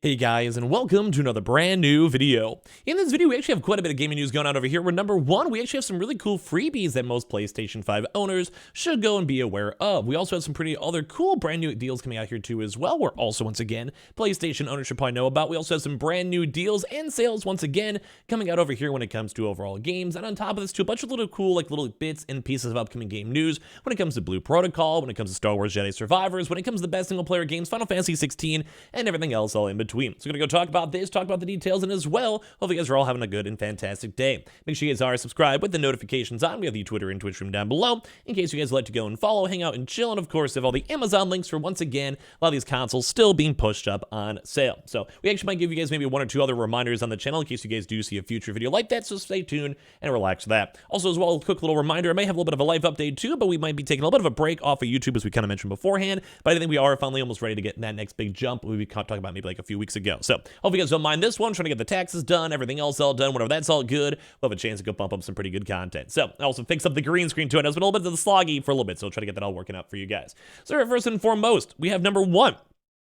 Hey guys, and welcome to another brand new video. In this video, we actually have quite a bit of gaming news going on over here, where number one, we actually have some really cool freebies that most PlayStation 5 owners should go and be aware of. We also have some pretty other cool brand new deals coming out here too as well, where also, once again, PlayStation owners should probably know about. We also have some brand new deals and sales, once again, coming out over here when it comes to overall games. And on top of this too, a bunch of little cool, little bits and pieces of upcoming game news when it comes to Blue Protocol, when it comes to Star Wars Jedi Survivors, when it comes to the best single player games, Final Fantasy 16, and everything else all in between. So we're gonna go talk about this, talk about the details, and as well, hope you guys are all having a good and fantastic day. Make sure you guys are subscribed with the notifications on. We have the Twitter and Twitch room down below, in case you guys like to go and follow, hang out, and chill. And of course, have all the Amazon links for, once again, a lot of these consoles still being pushed up on sale. So we actually might give you guys maybe one or two other reminders on the channel in case you guys do see a future video like that, so stay tuned and relax for that. Also, as well, a quick little reminder, I may have a little bit of a life update too, but we might be taking a little bit of a break off of YouTube, as we kind of mentioned beforehand, but I think we are finally almost ready to get that next big jump we talking about maybe like a few weeks ago. So hope you guys don't mind this one, trying to get the taxes done, everything else all done. Whenever that's all good, we'll have a chance to go bump up some pretty good content. So I also fixed up the green screen too. It has been a little bit of the sloggy for a little bit, so I'll try to get that all working out for you guys. So first and foremost, we have number one.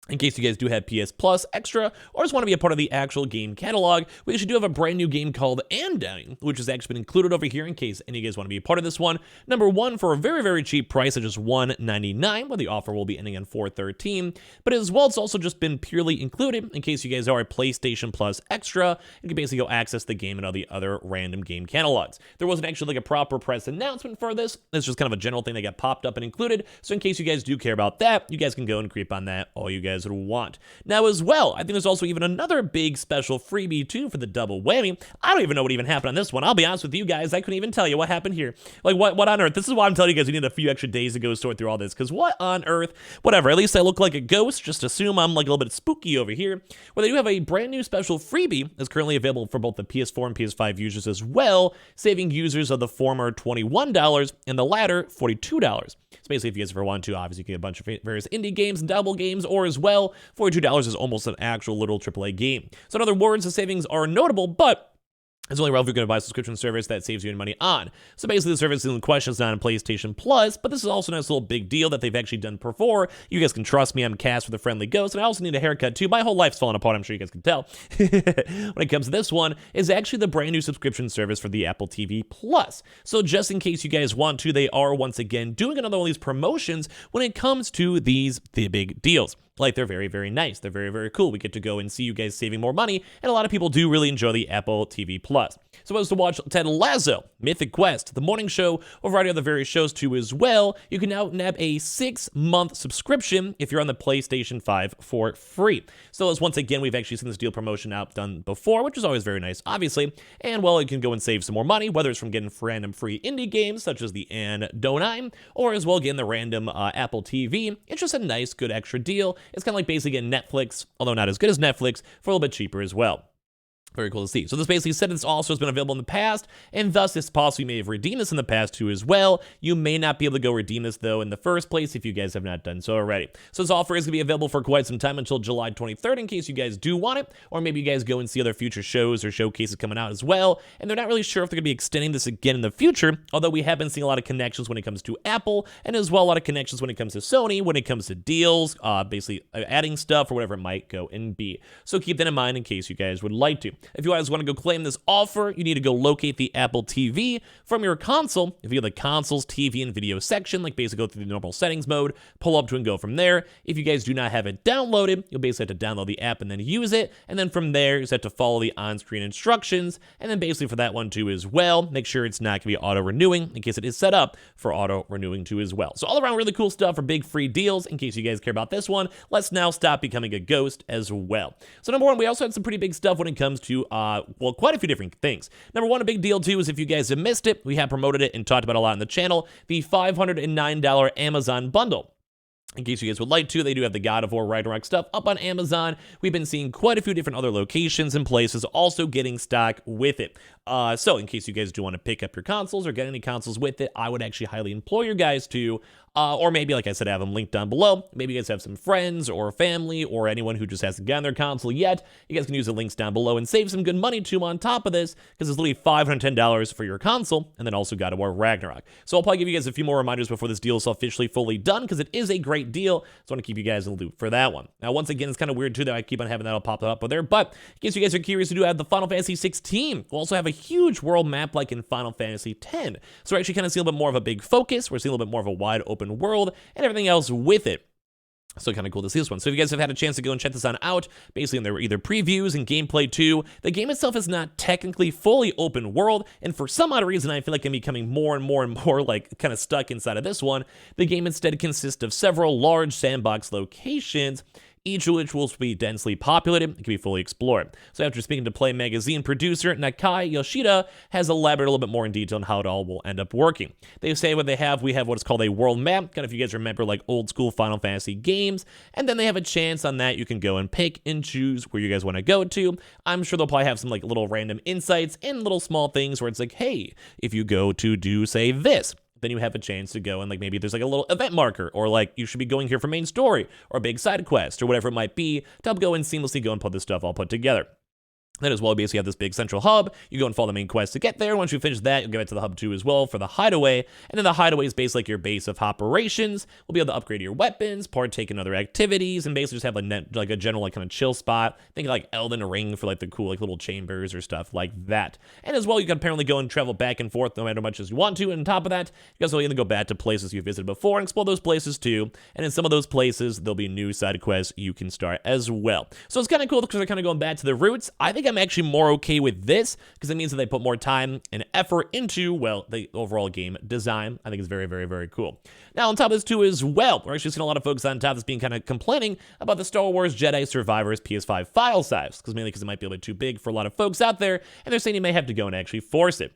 In case you guys do have PS Plus Extra, or just want to be a part of the actual game catalog, we actually do have a brand new game called Undying, which has actually been included over here in case any of you guys want to be a part of this one. Number one, for a very, very cheap price of just $1.99, where the offer will be ending on $4/13. But as well, it's also just been purely included in case you guys are a PlayStation Plus Extra. You can basically go access the game and all the other random game catalogs. There wasn't actually like a proper press announcement for this. It's just kind of a general thing that got popped up and included. So in case you guys do care about that, you guys can go and creep on that all you guys would want. Now as well, I think there's also even another big special freebie too for the double whammy. I don't even know what even happened on this one. I'll be honest with you guys, I couldn't even tell you what happened here. Like what on earth? This is why I'm telling you guys we need a few extra days to go sort through all this, because what on earth? Whatever, at least I look like a ghost. Just assume I'm like a little bit spooky over here. Well, they do have a brand new special freebie that's currently available for both the PS4 and PS5 users as well, saving users of the former $21 and the latter $42. So basically, if you guys ever want to, obviously you can get a bunch of various indie games and double games, or as well, $42 is almost an actual little AAA game. So in other words, the savings are notable, but it's only relevant if you're going to buy a subscription service that saves you any money on. So basically, the service in question is not on PlayStation Plus, but this is also a nice little big deal that they've actually done before. You guys can trust me, I'm Cass with a friendly ghost, and I also need a haircut too. My whole life's falling apart, I'm sure you guys can tell. When it comes to this one, is actually the brand new subscription service for the Apple TV Plus. So just in case you guys want to, they are once again doing another one of these promotions when it comes to the big deals. Like, they're very, very nice. They're very, very cool. We get to go and see you guys saving more money, and a lot of people do really enjoy the Apple TV Plus. So as to watch Ted Lasso, Mythic Quest, The Morning Show, or a variety of other various shows too as well, you can now nab a 6-month subscription if you're on the PlayStation 5 for free. So as once again, we've actually seen this deal promotion out done before, which is always very nice, obviously. And well, you can go and save some more money, whether it's from getting random free indie games such as the Undying, or as well getting the random Apple TV. It's just a nice, good extra deal. It's kind of like basically getting Netflix, although not as good as Netflix, for a little bit cheaper as well. Very cool to see. So this basically said this also has been available in the past, and thus it's possible you may have redeemed this in the past too as well. You may not be able to go redeem this though in the first place if you guys have not done so already. So this offer is going to be available for quite some time until July 23rd in case you guys do want it, or maybe you guys go and see other future shows or showcases coming out as well, and they're not really sure if they're going to be extending this again in the future, although we have been seeing a lot of connections when it comes to Apple, and as well a lot of connections when it comes to Sony, when it comes to deals, basically adding stuff or whatever it might go and be. So keep that in mind in case you guys would like to. If you guys want to go claim this offer, you need to go locate the Apple TV from your console. If you have the console's TV and video section, like basically go through the normal settings mode, pull up to and go from there. If you guys do not have it downloaded, you'll basically have to download the app and then use it. And then from there, you just have to follow the on-screen instructions. And then basically for that one too as well, make sure it's not going to be auto-renewing in case it is set up for auto-renewing too as well. So all around really cool stuff for big free deals in case you guys care about this one. Let's now stop becoming a ghost as well. So number one, we also had some pretty big stuff when it comes to, well, quite a few different things. Number one, a big deal too is if you guys have missed it, we have promoted it and talked about it a lot on the channel, the $509 Amazon bundle. In case you guys would like to, they do have the God of War Ragnarok stuff up on Amazon. We've been seeing quite a few different other locations and places also getting stock with it. So in case you guys do want to pick up your consoles or get any consoles with it, I would actually highly implore you guys to Or maybe, like I said, I have them linked down below. Maybe you guys have some friends or family or anyone who just hasn't gotten their console yet. You guys can use the links down below and save some good money too on top of this, because it's literally $510 for your console, and then also God of War Ragnarok. So I'll probably give you guys a few more reminders before this deal is officially fully done, because it is a great deal. So I want to keep you guys in the loop for that one. Now, once again, it's kind of weird too that I keep on having that all pop up there, but in case you guys are curious, we do have the Final Fantasy 16. We'll also have a huge world map like in Final Fantasy 10. So we're actually kind of seeing a little bit more of a big focus. We're seeing a little bit more of a wide open world and everything else with it. So kind of cool to see this one. So if you guys have had a chance to go and check this on out, basically there were either previews and gameplay too. The game itself is not technically fully open world, and for some odd reason I feel like I'm becoming more and more like kind of stuck inside of this one. The game instead consists of several large sandbox locations, each of which will be densely populated and can be fully explored. So after speaking to Play Magazine producer Nakai Yoshida has elaborated a little bit more in detail on how it all will end up working. They say we have what is called a world map, kind of if you guys remember like old school Final Fantasy games, and then they have a chance on that you can go and pick and choose where you guys want to go to. I'm sure they'll probably have some like little random insights and little small things where it's like, hey, if you go to do say this, then you have a chance to go and like maybe there's like a little event marker, or like you should be going here for main story or a big side quest or whatever it might be to help go and seamlessly go and put this stuff all put together. Then as well, basically have this big central hub. You go and follow the main quest to get there. Once you finish that, you'll get back to the hub 2 as well for the hideaway. And then the hideaway is basically like your base of operations. We'll be able to upgrade your weapons, partake in other activities, and basically just have like a general like kind of chill spot. Think like Elden Ring for like the cool like little chambers or stuff like that. And as well, you can apparently go and travel back and forth no matter how much as you want to. And on top of that, you guys will either go back to places you've visited before and explore those places too. And in some of those places, there'll be new side quests you can start as well. So it's kind of cool because they're kind of going back to the roots. I think I'm actually more okay with this because it means that they put more time and effort into, well, the overall game design. I think it's very cool. Now, on top of this too as well, we're actually seeing a lot of folks on top of this being kind of complaining about the Star Wars Jedi Survivor's PS5 file size, mainly because it might be a bit too big for a lot of folks out there, and they're saying you may have to go and actually force it.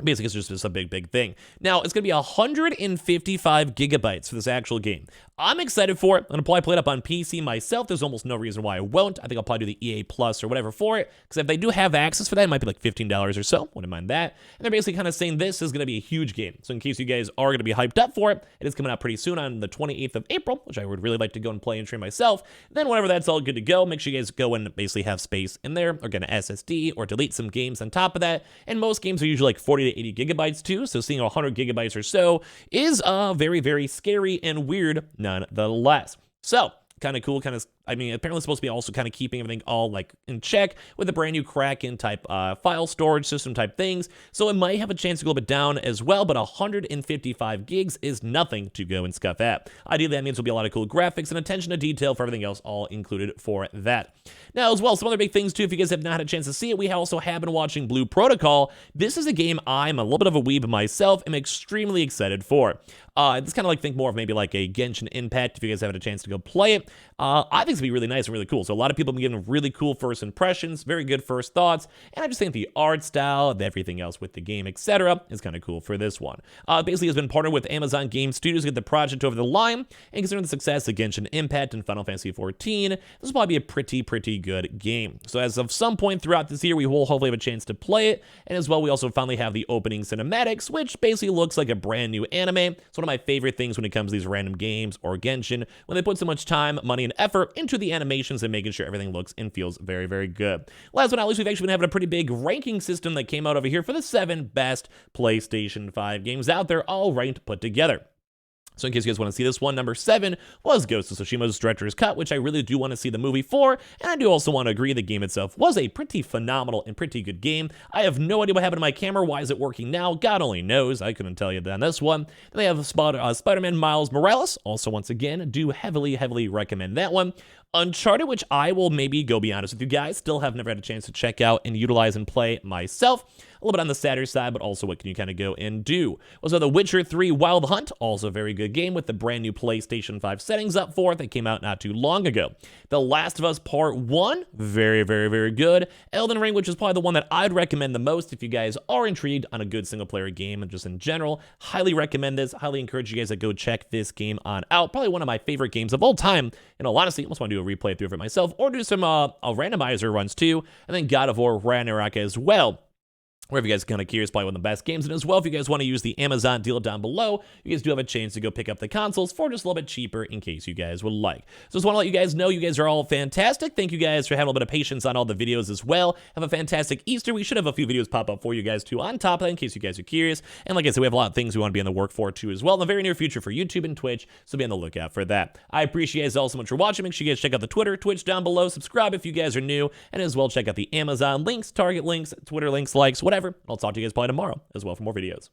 Basically, it's just a big thing. Now, it's going to be 155 gigabytes for this actual game. I'm excited for it. I'm going to probably play it up on PC myself. There's almost no reason why I won't. I think I'll probably do the EA Plus or whatever for it, because if they do have access for that, it might be like $15 or so. Wouldn't mind that. And they're basically kind of saying this is going to be a huge game. So in case you guys are going to be hyped up for it, it is coming out pretty soon on the 28th of April, which I would really like to go and play and stream myself. Then whenever that's all good to go, make sure you guys go and basically have space in there, or get an SSD, or delete some games on top of that. And most games are usually like 40 to 80 gigabytes too, so seeing 100 gigabytes or so is very scary and weird nonetheless. So kind of cool, apparently it's supposed to be also kind of keeping everything all like in check with a brand new Kraken type file storage system type things. So it might have a chance to go a bit down as well, but 155 gigs is nothing to go and scuff at. Ideally, that means there'll be a lot of cool graphics and attention to detail for everything else all included for that. Now, as well, some other big things too, if you guys have not had a chance to see it, we also have been watching Blue Protocol. This is a game I'm a little bit of a weeb myself. I'm extremely excited for. It's kind of like think more of maybe like a Genshin Impact if you guys haven't had a chance to go play it. I think it's going to be really nice and really cool. So a lot of people have been giving really cool first impressions, very good first thoughts, and I just think the art style, everything else with the game, etc., is kind of cool for this one. Basically, has been partnered with Amazon Game Studios to get the project over the line, and considering the success of Genshin Impact and Final Fantasy 14, this will probably be a pretty good game. So as of some point throughout this year, we will hopefully have a chance to play it, and as well, we also finally have the opening cinematics, which basically looks like a brand new anime. It's one of my favorite things when it comes to these random games or Genshin, when they put so much time, money, and effort into the animations and making sure everything looks and feels very good. Last but not least, we've actually been having a pretty big ranking system that came out over here for the 7 best PlayStation 5 games out there, all ranked put together. So in case you guys want to see this one, number 7 was Ghost of Tsushima's Director's Cut, which I really do want to see the movie for, and I do also want to agree the game itself was a pretty phenomenal and pretty good game. I have no idea what happened to my camera. Why is it working now? God only knows. I couldn't tell you on this one. Then they have Spider-Man Miles Morales. Also, once again, do heavily recommend that one. Uncharted, which I will maybe go be honest with you guys, still have never had a chance to check out and utilize and play myself. A little bit on the sadder side, but also what can you kind of go and do. Also, The Witcher 3 Wild Hunt, also a very good game with the brand new PlayStation 5 settings up for it that came out not too long ago. The Last of Us Part 1, very good. Elden Ring, which is probably the one that I'd recommend the most if you guys are intrigued on a good single-player game and just in general. Highly recommend this. Highly encourage you guys to go check this game on out. Probably one of my favorite games of all time. In all honesty, I almost want to do a replay through of it myself or do some randomizer runs too. And then God of War Ragnarok as well. Wherever you guys are kind of curious, probably one of the best games. And as well, if you guys want to use the Amazon deal down below, you guys do have a chance to go pick up the consoles for just a little bit cheaper in case you guys would like. So just want to let you guys know you guys are all fantastic. Thank you guys for having a little bit of patience on all the videos as well. Have a fantastic Easter. We should have a few videos pop up for you guys too on top of that in case you guys are curious. And like I said, we have a lot of things we want to be in the work for too as well in the very near future for YouTube and Twitch. So be on the lookout for that. I appreciate you guys all so much for watching. Make sure you guys check out the Twitter, Twitch down below. Subscribe if you guys are new. And as well, check out the Amazon links, Target links, Twitter links, likes, whatever. I'll talk to you guys probably tomorrow as well for more videos.